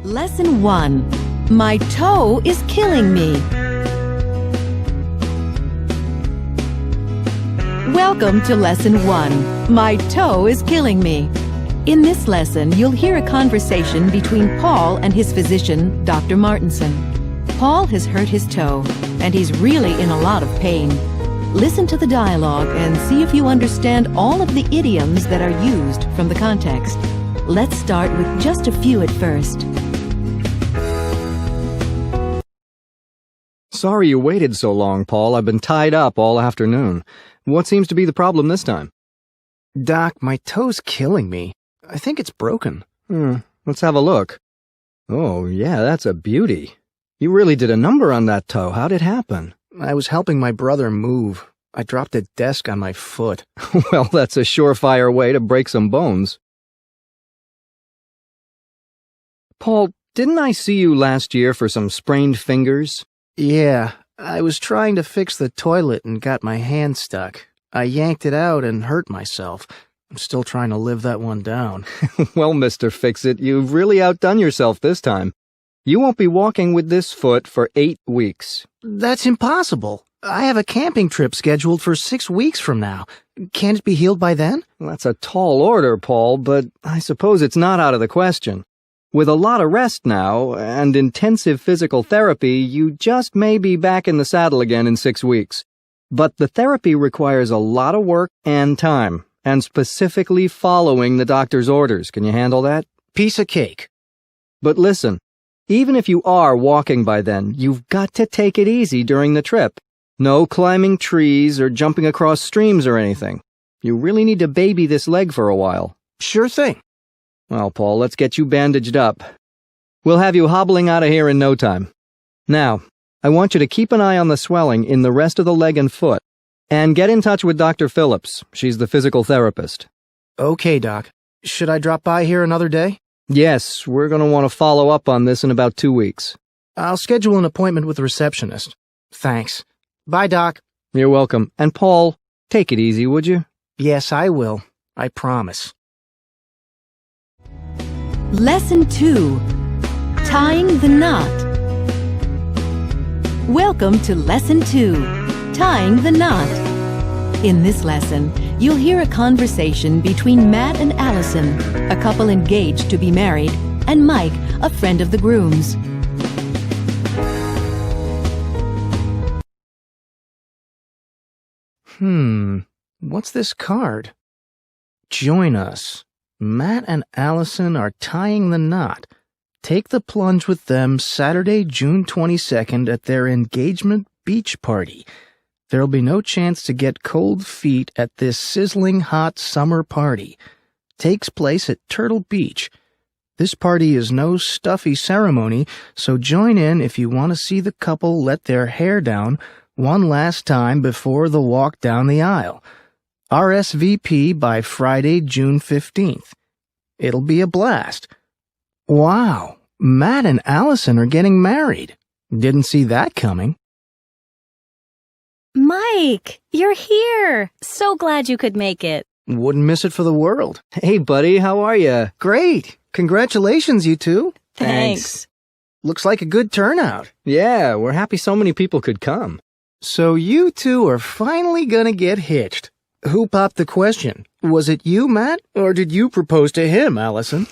Lesson 1. My toe is killing me. Welcome to Lesson 1. My toe is killing me. In this lesson, you'll hear a conversation between Paul and his physician, Dr. Martinson. Paul has hurt his toe, and he's really in a lot of pain. Listen to the dialogue and see if you understand all of the idioms that are used from the context. Let's start with just a few at first. Sorry you waited so long, Paul. I've been tied up all afternoon. What seems to be the problem this time? Doc, my toe's killing me. I think it's broken. Let's have a look. Oh, yeah, that's a beauty. You really did a number on that toe. How'd it happen? I was helping my brother move. I dropped a desk on my foot. Well, that's a surefire way to break some bones. Paul, didn't I see you last year for some sprained fingers? Yeah, I was trying to fix the toilet and got my hand stuck. I yanked it out and hurt myself. I'm still trying to live that one down. Well, Mr. Fix-It, you've really outdone yourself this time. You won't be walking with this foot for 8 weeks. That's impossible. I have a camping trip scheduled for 6 weeks from now. Can't it be healed by then? That's a tall order, Paul, but I suppose it's not out of the question. With a lot of rest now, and intensive physical therapy, you just may be back in the saddle again in 6 weeks. But the therapy requires a lot of work and time, and specifically following the doctor's orders. Can you handle that? Piece of cake. But listen, even if you are walking by then, you've got to take it easy during the trip. No climbing trees or jumping across streams or anything. You really need to baby this leg for a while. Sure thing. Well, Paul, let's get you bandaged up. We'll have you hobbling out of here in no time. Now, I want you to keep an eye on the swelling in the rest of the leg and foot, and get in touch with Dr. Phillips. She's the physical therapist. Okay, Doc. Should I drop by here another day? Yes, we're going to want to follow up on this in about 2 weeks. I'll schedule an appointment with the receptionist. Thanks. Bye, Doc. You're welcome. And Paul, take it easy, would you? Yes, I will. I promise. Lesson 2. Tying the knot. Welcome to Lesson 2. Tying the knot. In this lesson, you'll hear a conversation between Matt and Allison, a couple engaged to be married, and Mike, a friend of the groom's. What's this card? Join us. Matt and Allison are tying the knot. Take the plunge with them Saturday, June 22nd at their engagement beach party. There'll be no chance to get cold feet at this sizzling hot summer party. Takes place at Turtle Beach. This party is no stuffy ceremony, so join in if you want to see the couple let their hair down one last time before the walk down the aisle. RSVP by Friday, June 15th. It'll be a blast. Wow, Matt and Allison are getting married. Didn't see that coming. Mike, you're here. So glad you could make it. Wouldn't miss it for the world. Hey, buddy, how are you? Great. Congratulations, you two. Thanks. Looks like a good turnout. Yeah, we're happy so many people could come. So you two are finally gonna get hitched. Who popped the question? Was it you, Matt, or did you propose to him, Allison?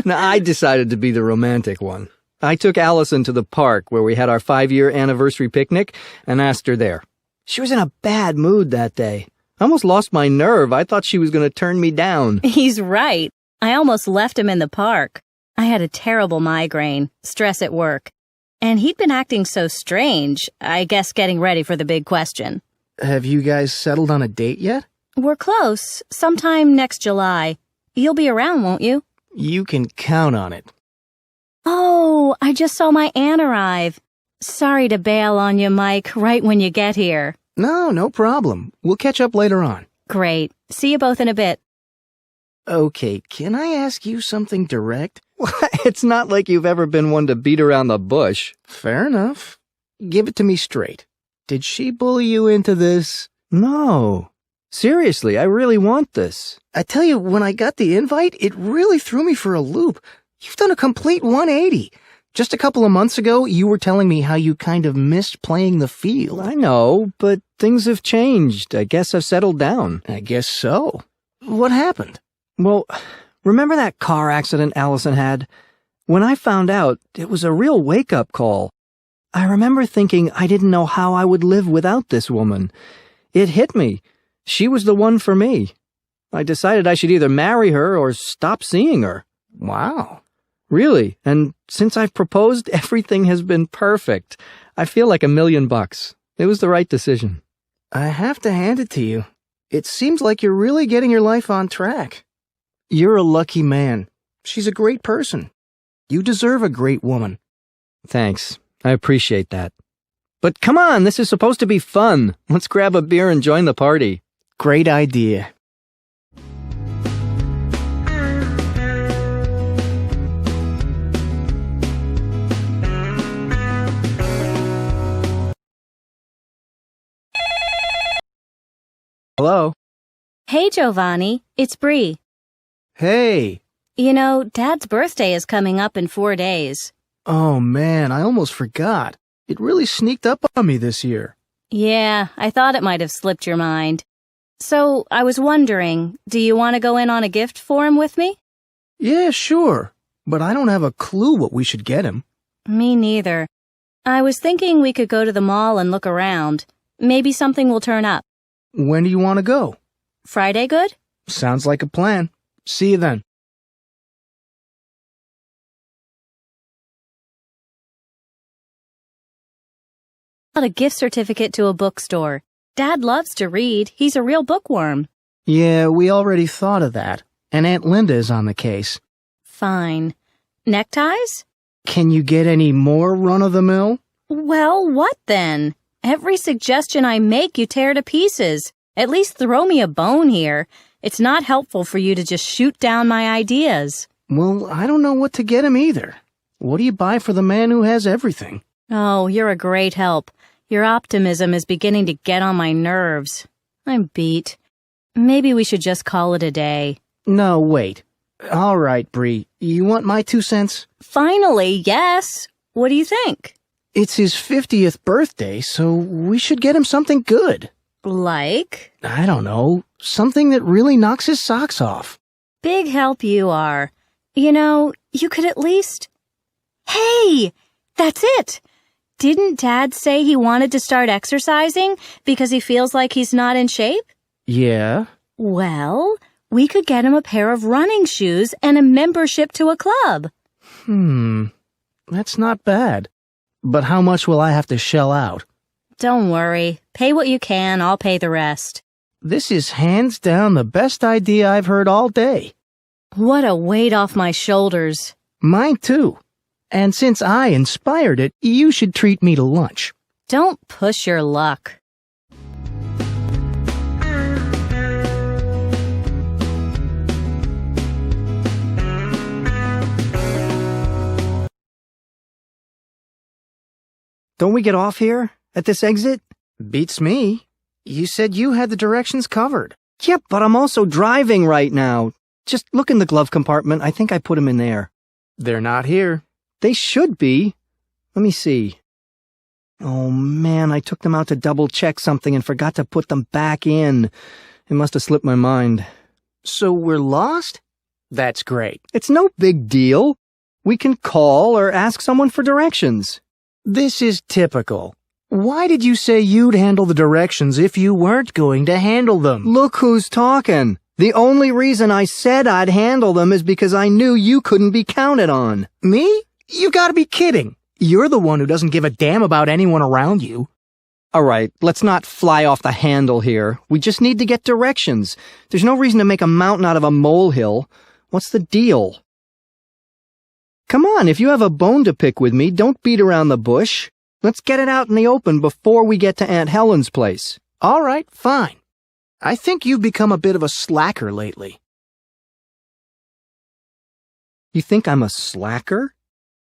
Now, I decided to be the romantic one. I took Allison to the park where we had our 5-year anniversary picnic and asked her there. She was in a bad mood that day. I almost lost my nerve. I thought she was going to turn me down. He's right. I almost left him in the park. I had a terrible migraine, stress at work. And he'd been acting so strange, I guess getting ready for the big question. Have you guys settled on a date yet? We're close. Sometime next July. You'll be around, won't you? You can count on it. Oh, I just saw my aunt arrive. Sorry to bail on you, Mike, right when you get here. No problem. We'll catch up later on. Great. See you both in a bit. Okay, can I ask you something direct? It's not like you've ever been one to beat around the bush. Fair enough. Give it to me straight. Did she bully you into this? No. Seriously, I really want this. I tell you, when I got the invite, it really threw me for a loop. You've done a complete 180. Just a couple of months ago, you were telling me how you kind of missed playing the field. I know, but things have changed. I guess I've settled down. I guess so. What happened? Well, remember that car accident Allison had? When I found out, it was a real wake-up call. I remember thinking I didn't know how I would live without this woman. It hit me. She was the one for me. I decided I should either marry her or stop seeing her. Wow. Really, and since I've proposed, everything has been perfect. I feel like $1,000,000. It was the right decision. I have to hand it to you. It seems like you're really getting your life on track. You're a lucky man. She's a great person. You deserve a great woman. Thanks. I appreciate that. But come on, this is supposed to be fun. Let's grab a beer and join the party. Great idea. Hello? Hey, Giovanni. It's Bree. Hey. You know, Dad's birthday is coming up in 4 days. Oh, man, I almost forgot. It really sneaked up on me this year. Yeah, I thought it might have slipped your mind. So, I was wondering, do you want to go in on a gift for him with me? Yeah, sure. But I don't have a clue what we should get him. Me neither. I was thinking we could go to the mall and look around. Maybe something will turn up. When do you want to go? Friday good? Sounds like a plan. See you then. Got a gift certificate to a bookstore. Dad loves to read. He's a real bookworm. Yeah, we already thought of that. And Aunt Linda is on the case. Fine. Neckties? Can you get any more run-of-the-mill? Well, what then? Every suggestion I make you tear to pieces. At least throw me a bone here. It's not helpful for you to just shoot down my ideas. Well, I don't know what to get him either. What do you buy for the man who has everything? Oh, you're a great help. Your optimism is beginning to get on my nerves. I'm beat. Maybe we should just call it a day. No, wait. All right, Bree. You want my 2 cents? Finally, yes. What do you think? It's his 50th birthday, so we should get him something good. Like? I don't know. Something that really knocks his socks off. Big help you are. You know, you could at least... Hey! That's it! Didn't Dad say he wanted to start exercising because he feels like he's not in shape? Yeah? Well, we could get him a pair of running shoes and a membership to a club. That's not bad. But how much will I have to shell out? Don't worry. Pay what you can, I'll pay the rest. This is hands down the best idea I've heard all day. What a weight off my shoulders. Mine too. And since I inspired it, you should treat me to lunch. Don't push your luck. Don't we get off here? At this exit? Beats me. You said you had the directions covered. Yep, but I'm also driving right now. Just look in the glove compartment. I think I put them in there. They're not here. They should be. Let me see. Oh, man, I took them out to double-check something and forgot to put them back in. It must have slipped my mind. So we're lost? That's great. It's no big deal. We can call or ask someone for directions. This is typical. Why did you say you'd handle the directions if you weren't going to handle them? Look who's talking. The only reason I said I'd handle them is because I knew you couldn't be counted on. Me? You gotta be kidding. You're the one who doesn't give a damn about anyone around you. All right, let's not fly off the handle here. We just need to get directions. There's no reason to make a mountain out of a molehill. What's the deal? Come on, if you have a bone to pick with me, don't beat around the bush. Let's get it out in the open before we get to Aunt Helen's place. All right, fine. I think you've become a bit of a slacker lately. You think I'm a slacker?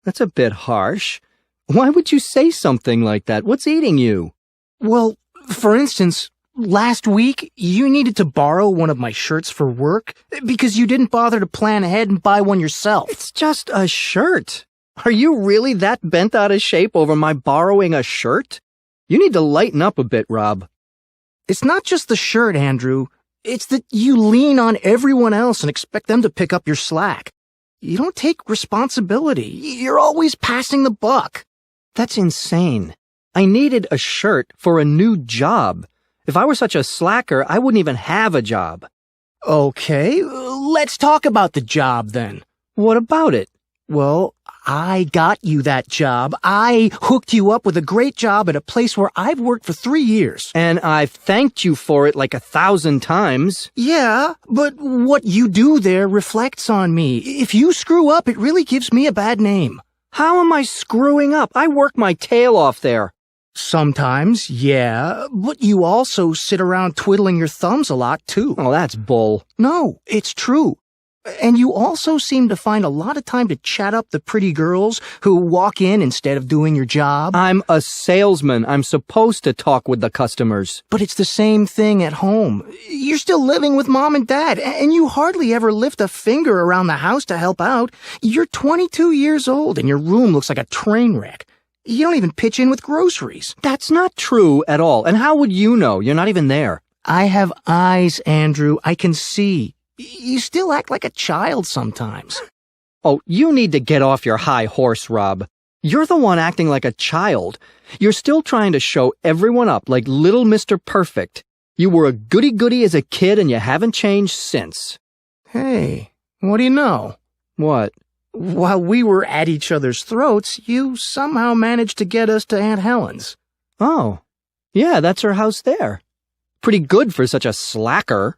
That's a bit harsh. Why would you say something like that? What's eating you? Well, for instance, last week you needed to borrow one of my shirts for work because you didn't bother to plan ahead and buy one yourself. It's just a shirt. Are you really that bent out of shape over my borrowing a shirt? You need to lighten up a bit, Rob. It's not just the shirt, Andrew. It's that you lean on everyone else and expect them to pick up your slack. You don't take responsibility. You're always passing the buck. That's insane. I needed a shirt for a new job. If I were such a slacker, I wouldn't even have a job. Okay, let's talk about the job then. What about it? Well, I got you that job. I hooked you up with a great job at a place where I've worked for 3 years. And I've thanked you for it like 1,000 times. Yeah, but what you do there reflects on me. If you screw up, it really gives me a bad name. How am I screwing up? I work my tail off there. Sometimes, yeah, but you also sit around twiddling your thumbs a lot, too. Oh, that's bull. No, it's true. And you also seem to find a lot of time to chat up the pretty girls who walk in instead of doing your job. I'm a salesman. I'm supposed to talk with the customers. But it's the same thing at home. You're still living with Mom and Dad, and you hardly ever lift a finger around the house to help out. You're 22 years old, and your room looks like a train wreck. You don't even pitch in with groceries. That's not true at all. And how would you know? You're not even there. I have eyes, Andrew. I can see. You still act like a child sometimes. Oh, you need to get off your high horse, Rob. You're the one acting like a child. You're still trying to show everyone up like little Mr. Perfect. You were a goody-goody as a kid and you haven't changed since. Hey, what do you know? What? While we were at each other's throats, you somehow managed to get us to Aunt Helen's. Oh, yeah, that's her house there. Pretty good for such a slacker.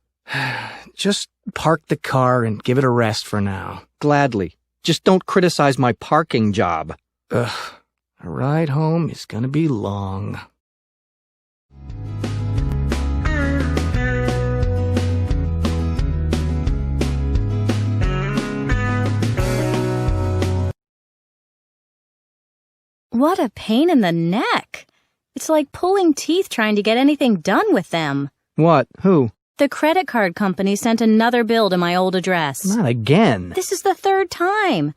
Just park the car and give it a rest for now. Gladly. Just don't criticize my parking job. Ugh, a ride home is gonna be long. What a pain in the neck. It's like pulling teeth trying to get anything done with them. What? Who? The credit card company sent another bill to my old address. Not again. This is the third time.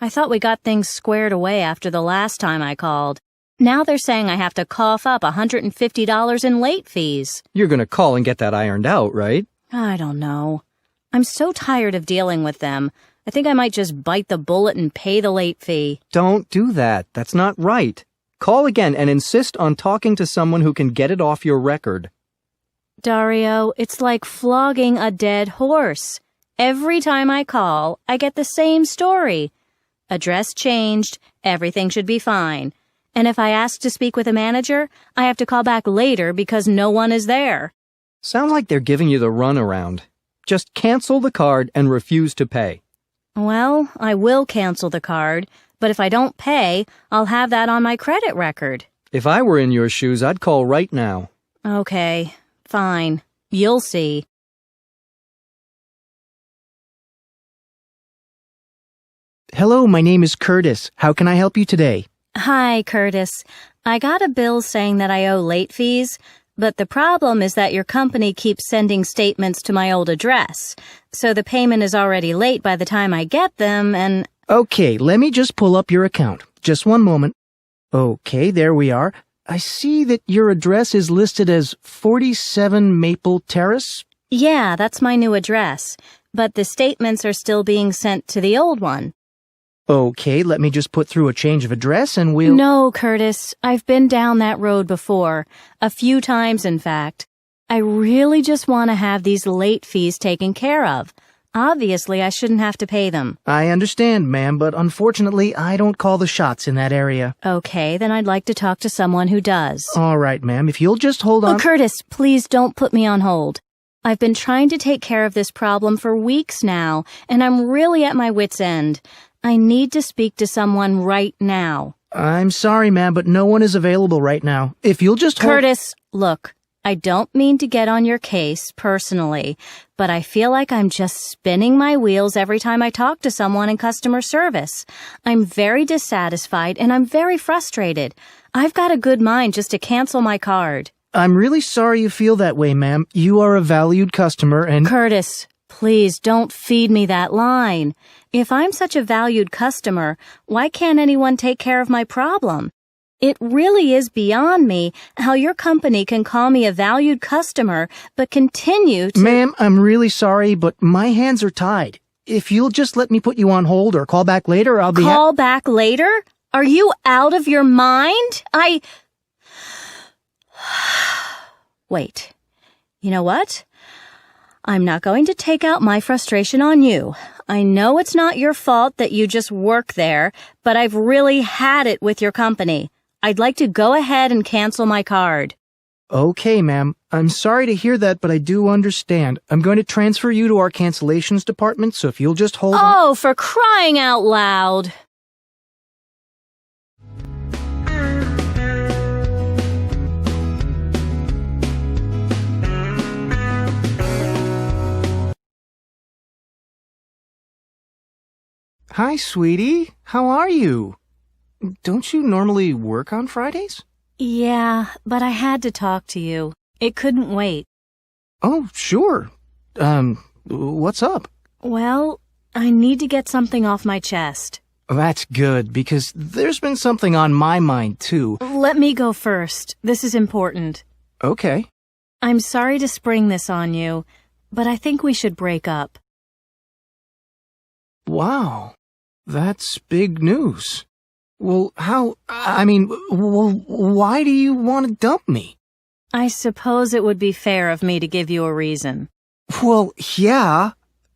I thought we got things squared away after the last time I called. Now they're saying I have to cough up $150 in late fees. You're gonna call and get that ironed out, right? I don't know. I'm so tired of dealing with them. I think I might just bite the bullet and pay the late fee. Don't do that. That's not right. Call again and insist on talking to someone who can get it off your record. Dario, it's like flogging a dead horse. Every time I call, I get the same story. Address changed, everything should be fine. And if I ask to speak with a manager, I have to call back later because no one is there. Sounds like they're giving you the runaround. Just cancel the card and refuse to pay. Well, I will cancel the card, but if I don't pay, I'll have that on my credit record. If I were in your shoes, I'd call right now. Okay, fine. You'll see. Hello, my name is Curtis. How can I help you today? Hi, Curtis. I got a bill saying that I owe late fees, but the problem is that your company keeps sending statements to my old address. So the payment is already late by the time I get them, and... Okay, let me just pull up your account. Just one moment. Okay, there we are. I see that your address is listed as 47 Maple Terrace. Yeah, that's my new address, but the statements are still being sent to the old one. Okay, let me just put through a change of address and we'll... No, Curtis. I've been down that road before. A few times, in fact. I really just want to have these late fees taken care of. Obviously, I shouldn't have to pay them. I understand, ma'am, but unfortunately, I don't call the shots in that area. Okay, then I'd like to talk to someone who does. All right, ma'am, if you'll just hold on... Oh, Curtis, please don't put me on hold. I've been trying to take care of this problem for weeks now, and I'm really at my wit's end. I need to speak to someone right now. I'm sorry, ma'am, but no one is available right now. If you'll just hold... Curtis, look, I don't mean to get on your case personally, but I feel like I'm just spinning my wheels every time I talk to someone in customer service. I'm very dissatisfied and I'm very frustrated. I've got a good mind just to cancel my card. I'm really sorry you feel that way, ma'am. You are a valued customer and— Curtis, please don't feed me that line. If I'm such a valued customer, why can't anyone take care of my problem? It really is beyond me how your company can call me a valued customer but continue to— Ma'am, I'm really sorry, but my hands are tied. If you'll just let me put you on hold or call back later, I'll be— Call back later? Are you out of your mind? Wait. You know what? I'm not going to take out my frustration on you. I know it's not your fault that you just work there, but I've really had it with your company. I'd like to go ahead and cancel my card. Okay, ma'am. I'm sorry to hear that, but I do understand. I'm going to transfer you to our cancellations department, so if you'll just hold on— Oh, for crying out loud! Hi, sweetie. How are you? Don't you normally work on Fridays? Yeah, but I had to talk to you. It couldn't wait. Oh, sure. What's up? Well, I need to get something off my chest. That's good, because there's been something on my mind, too. Let me go first. This is important. Okay. I'm sorry to spring this on you, but I think we should break up. Wow. That's big news. Well, why do you want to dump me? I suppose it would be fair of me to give you a reason. Well, yeah.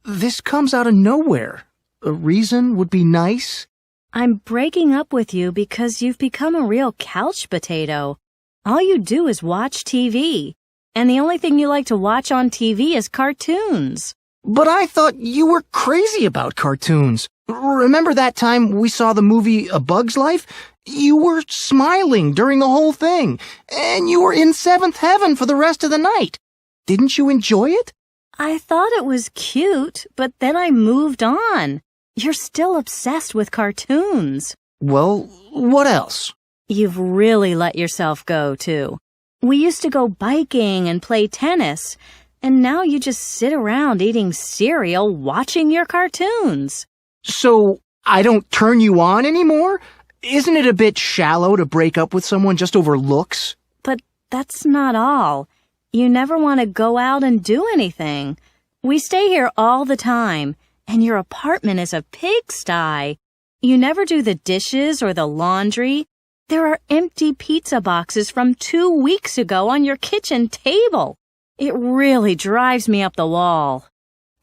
This comes out of nowhere. A reason would be nice. I'm breaking up with you because you've become a real couch potato. All you do is watch TV. And the only thing you like to watch on TV is cartoons. But I thought you were crazy about cartoons. Remember that time we saw the movie A Bug's Life? You were smiling during the whole thing, and you were in seventh heaven for the rest of the night. Didn't you enjoy it? I thought it was cute, but then I moved on. You're still obsessed with cartoons. Well, what else? You've really let yourself go, too. We used to go biking and play tennis, and now you just sit around eating cereal watching your cartoons. So, I don't turn you on anymore? Isn't it a bit shallow to break up with someone just over looks? But that's not all. You never want to go out and do anything. We stay here all the time, and your apartment is a pigsty. You never do the dishes or the laundry. There are empty pizza boxes from 2 weeks ago on your kitchen table. It really drives me up the wall.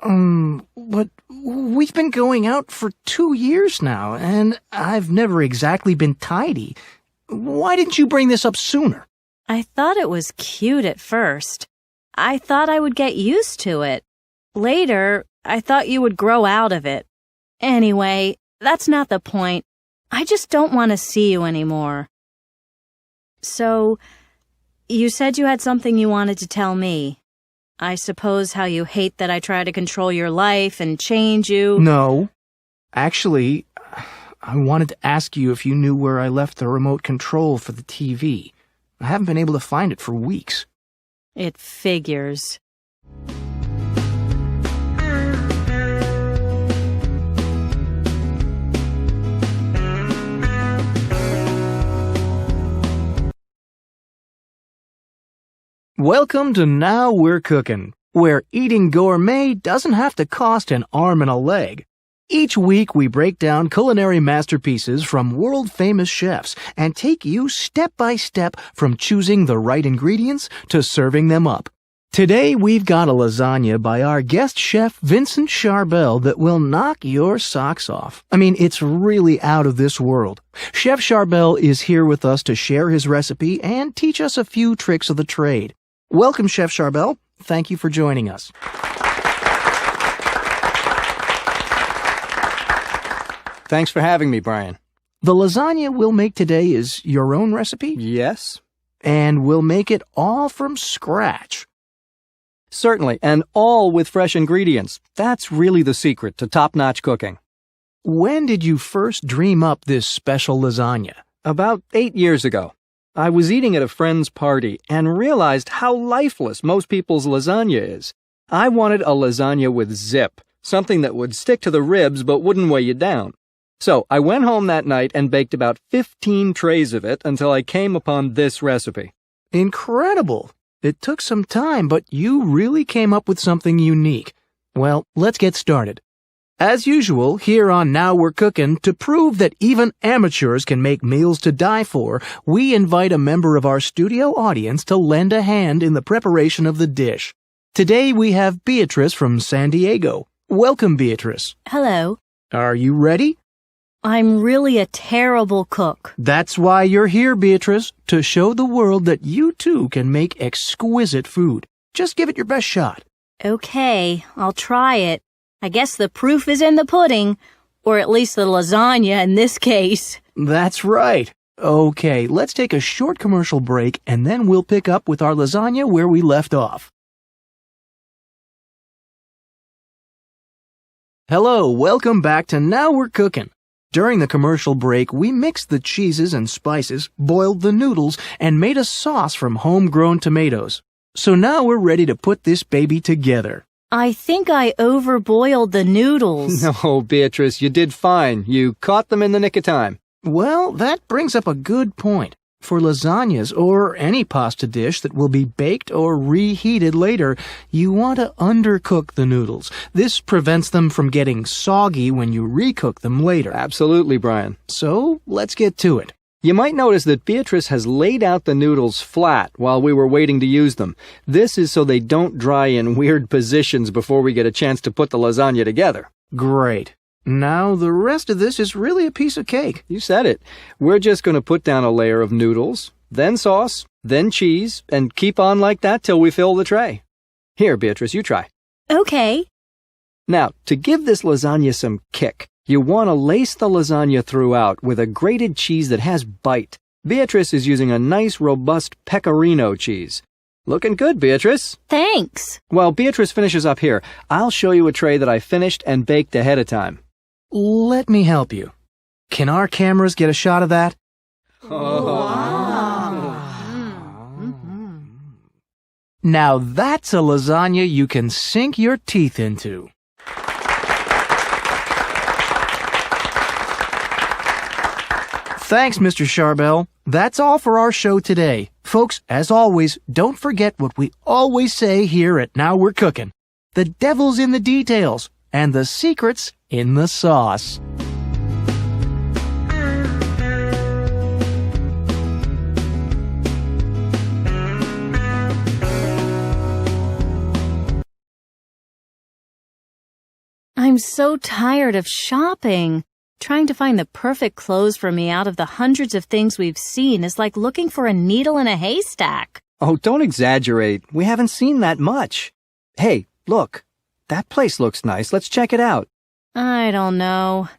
But we've been going out for 2 years now, and I've never exactly been tidy. Why didn't you bring this up sooner? I thought it was cute at first. I thought I would get used to it. Later, I thought you would grow out of it. Anyway, that's not the point. I just don't want to see you anymore. So, you said you had something you wanted to tell me. I suppose how you hate that I try to control your life and change you. No. Actually, I wanted to ask you if you knew where I left the remote control for the TV. I haven't been able to find it for weeks. It figures. Welcome to Now We're Cooking, where eating gourmet doesn't have to cost an arm and a leg. Each week we break down culinary masterpieces from world-famous chefs and take you step by step from choosing the right ingredients to serving them up. Today we've got a lasagna by our guest chef Vincent Charbel that will knock your socks off. I mean, it's really out of this world. Chef Charbel is here with us to share his recipe and teach us a few tricks of the trade. Welcome, Chef Charbel. Thank you for joining us. Thanks for having me, Brian. The lasagna we'll make today is your own recipe? Yes? And we'll make it all from scratch. Certainly, and all with fresh ingredients. That's really the secret to top-notch cooking. When did you first dream up this special lasagna? About 8 years ago. I was eating at a friend's party and realized how lifeless most people's lasagna is. I wanted a lasagna with zip, something that would stick to the ribs but wouldn't weigh you down. So I went home that night and baked about 15 trays of it until I came upon this recipe. Incredible! It took some time, but you really came up with something unique. Well, let's get started. As usual, here on Now We're Cooking, to prove that even amateurs can make meals to die for, we invite a member of our studio audience to lend a hand in the preparation of the dish. Today we have Beatrice from San Diego. Welcome, Beatrice. Hello. Are you ready? I'm really a terrible cook. That's why you're here, Beatrice, to show the world that you too can make exquisite food. Just give it your best shot. Okay, I'll try it. I guess the proof is in the pudding, or at least the lasagna in this case. That's right. Okay, let's take a short commercial break and then we'll pick up with our lasagna where we left off. Hello, welcome back to Now We're Cooking. During the commercial break, we mixed the cheeses and spices, boiled the noodles, and made a sauce from homegrown tomatoes. So now we're ready to put this baby together. I think I overboiled the noodles. No, Beatrice, you did fine. You caught them in the nick of time. Well, that brings up a good point. For lasagnas or any pasta dish that will be baked or reheated later, you want to undercook the noodles. This prevents them from getting soggy when you recook them later. Absolutely, Brian. So, let's get to it. You might notice that Beatrice has laid out the noodles flat while we were waiting to use them. This is so they don't dry in weird positions before we get a chance to put the lasagna together. Great. Now, the rest of this is really a piece of cake. You said it. We're just going to put down a layer of noodles, then sauce, then cheese, and keep on like that till we fill the tray. Here, Beatrice, you try. Okay. Now, to give this lasagna some kick, you want to lace the lasagna throughout with a grated cheese that has bite. Beatrice is using a nice, robust pecorino cheese. Looking good, Beatrice. Thanks. While Beatrice finishes up here, I'll show you a tray that I finished and baked ahead of time. Let me help you. Can our cameras get a shot of that? Now that's a lasagna you can sink your teeth into. Thanks, Mr. Charbel. That's all for our show today. Folks, as always, don't forget what we always say here at Now We're Cooking. The devil's in the details, and the secret's in the sauce. I'm so tired of shopping. Trying to find the perfect clothes for me out of the hundreds of things we've seen is like looking for a needle in a haystack. Oh, don't exaggerate. We haven't seen that much. Hey, look. That place looks nice. Let's check it out. I don't know.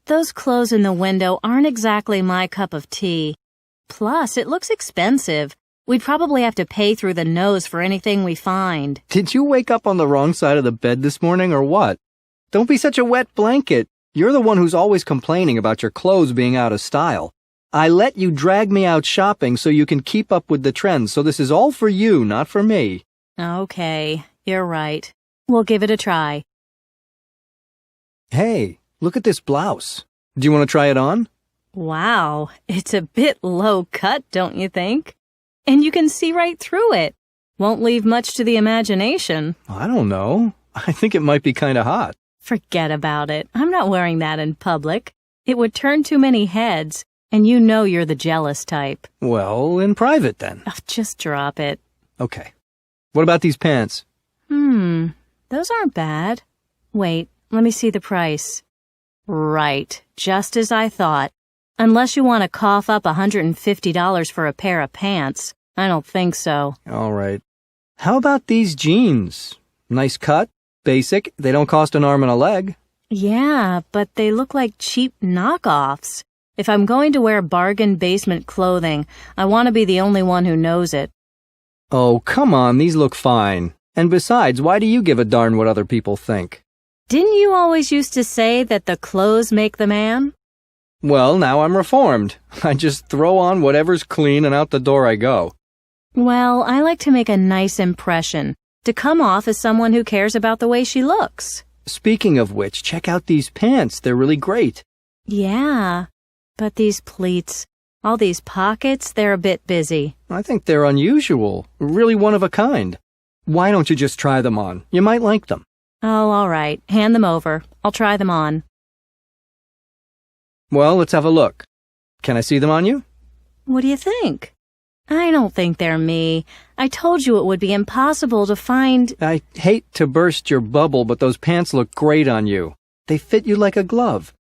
Those clothes in the window aren't exactly my cup of tea. Plus, it looks expensive. We'd probably have to pay through the nose for anything we find. Did you wake up on the wrong side of the bed this morning or what? Don't be such a wet blanket. You're the one who's always complaining about your clothes being out of style. I let you drag me out shopping so you can keep up with the trends, so this is all for you, not for me. Okay, you're right. We'll give it a try. Hey, look at this blouse. Do you want to try it on? Wow, it's a bit low cut, don't you think? And you can see right through it. Won't leave much to the imagination. I don't know. I think it might be kind of hot. Forget about it. I'm not wearing that in public. It would turn too many heads, and you know you're the jealous type. Well, in private then. Oh, just drop it. Okay. What about these pants? Those aren't bad. Wait, let me see the price. Right, just as I thought. Unless you want to cough up $150 for a pair of pants. I don't think so. All right. How about these jeans? Nice cut, basic, they don't cost an arm and a leg. Yeah, but they look like cheap knockoffs. If I'm going to wear bargain basement clothing, I want to be the only one who knows it. Oh, come on, these look fine. And besides, why do you give a darn what other people think? Didn't you always used to say that the clothes make the man? Well, now I'm reformed. I just throw on whatever's clean and out the door I go. Well, I like to make a nice impression, to come off as someone who cares about the way she looks. Speaking of which, check out these pants. They're really great. Yeah, but these pleats, all these pockets, they're a bit busy. I think they're unusual, really one of a kind. Why don't you just try them on? You might like them. Oh, all right. Hand them over. I'll try them on. Well, let's have a look. Can I see them on you? What do you think? I don't think they're me. I told you it would be impossible to find... I hate to burst your bubble, but those pants look great on you. They fit you like a glove.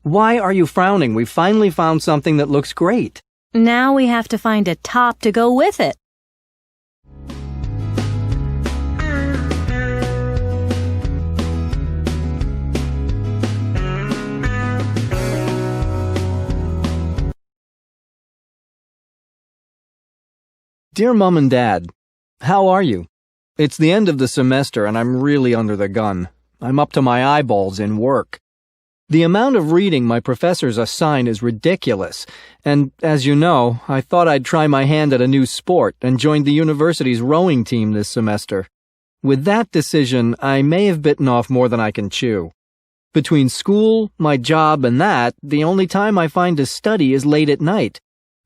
Why are you frowning? We finally found something that looks great. Now we have to find a top to go with it. Dear Mom and Dad, how are you? It's the end of the semester and I'm really under the gun. I'm up to my eyeballs in work. The amount of reading my professors assign is ridiculous, and as you know, I thought I'd try my hand at a new sport and joined the university's rowing team this semester. With that decision, I may have bitten off more than I can chew. Between school, my job, and that, the only time I find to study is late at night.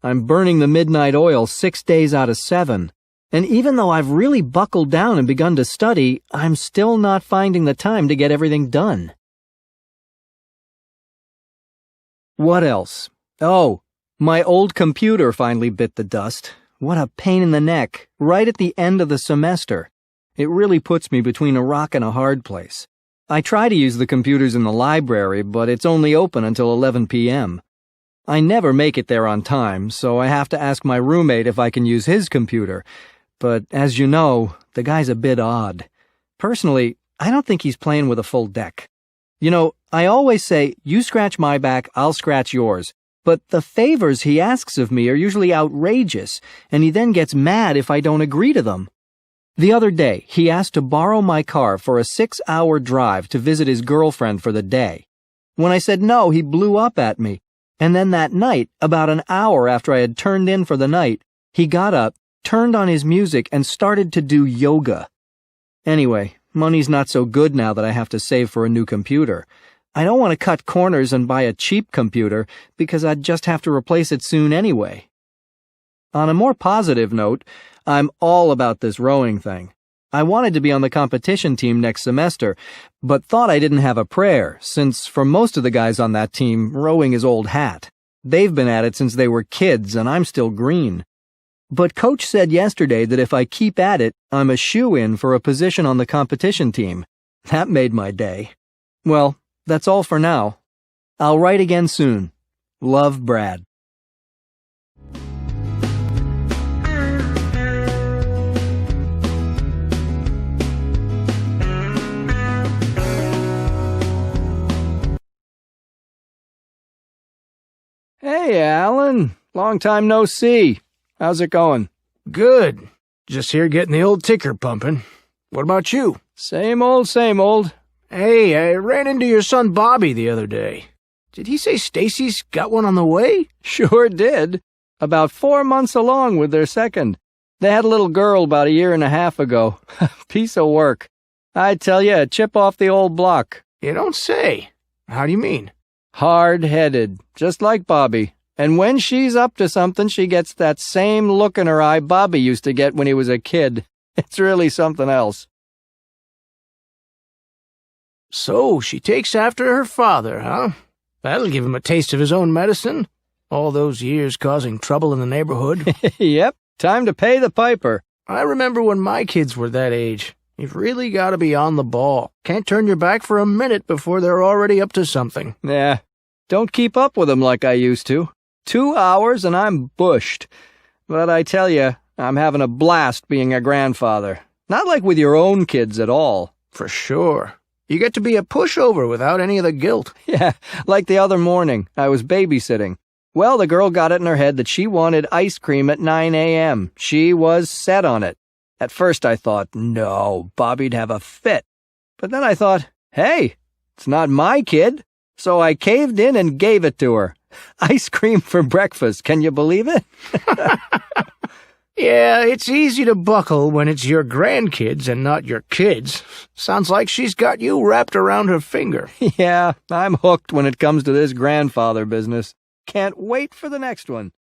I'm burning the midnight oil 6 days out of 7. And even though I've really buckled down and begun to study, I'm still not finding the time to get everything done. What else? Oh, my old computer finally bit the dust. What a pain in the neck, right at the end of the semester. It really puts me between a rock and a hard place. I try to use the computers in the library, but it's only open until 11 p.m. I never make it there on time, so I have to ask my roommate if I can use his computer. But as you know, the guy's a bit odd. Personally, I don't think he's playing with a full deck. You know, I always say, you scratch my back, I'll scratch yours. But the favors he asks of me are usually outrageous, and he then gets mad if I don't agree to them. The other day, he asked to borrow my car for a 6-hour drive to visit his girlfriend for the day. When I said no, he blew up at me. And then that night, about an hour after I had turned in for the night, he got up, turned on his music, and started to do yoga. Anyway, money's not so good now that I have to save for a new computer. I don't want to cut corners and buy a cheap computer because I'd just have to replace it soon anyway. On a more positive note, I'm all about this rowing thing. I wanted to be on the competition team next semester, but thought I didn't have a prayer, since for most of the guys on that team, rowing is old hat. They've been at it since they were kids, and I'm still green. But Coach said yesterday that if I keep at it, I'm a shoo-in for a position on the competition team. That made my day. Well, that's all for now. I'll write again soon. Love, Brad. Hey, Alan. Long time no see. How's it going? Good. Just here getting the old ticker pumping. What about you? Same old, same old. Hey, I ran into your son Bobby the other day. Did he say Stacy's got one on the way? Sure did. About 4 months along with their second. They had a little girl about 1.5 years ago. Piece of work. I tell you, a chip off the old block. You don't say. How do you mean? Hard-headed, just like Bobby. And when she's up to something, she gets that same look in her eye Bobby used to get when he was a kid. It's really something else. So she takes after her father, huh? That'll give him a taste of his own medicine. All those years causing trouble in the neighborhood. Yep, time to pay the piper. I remember when my kids were that age. You've really got to be on the ball. Can't turn your back for a minute before they're already up to something. Yeah, don't keep up with them like I used to. 2 hours and I'm bushed. But I tell you, I'm having a blast being a grandfather. Not like with your own kids at all. For sure. You get to be a pushover without any of the guilt. Yeah, like the other morning, I was babysitting. Well, the girl got it in her head that she wanted ice cream at 9 a.m. She was set on it. At first I thought, no, Bobby'd have a fit. But then I thought, hey, it's not my kid. So I caved in and gave it to her. Ice cream for breakfast, can you believe it? Yeah, it's easy to buckle when it's your grandkids and not your kids. Sounds like she's got you wrapped around her finger. Yeah, I'm hooked when it comes to this grandfather business. Can't wait for the next one.